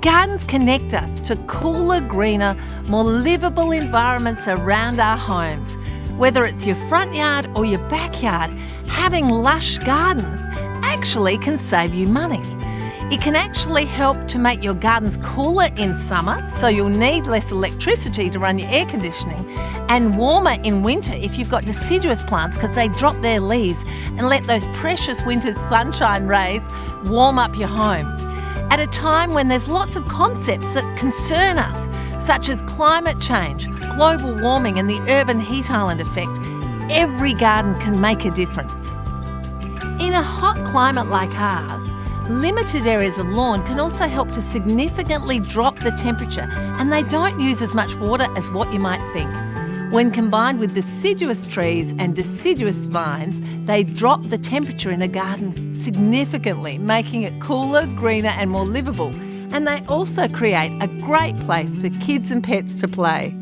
Gardens connect us to cooler, greener, more livable environments around our homes. Whether it's your front yard or your backyard, having lush gardens actually can save you money. It can actually help to make your gardens cooler in summer, so you'll need less electricity to run your air conditioning, and warmer in winter if you've got deciduous plants because they drop their leaves and let those precious winter's sunshine rays warm up your home. At a time when there's lots of concepts that concern us, such as climate change, global warming and the urban heat island effect, every garden can make a difference. In a hot climate like ours, limited areas of lawn can also help to significantly drop the temperature, and they don't use as much water as what you might think. When combined with deciduous trees and deciduous vines, they drop the temperature in a garden significantly, making it cooler, greener and more livable. And they also create a great place for kids and pets to play.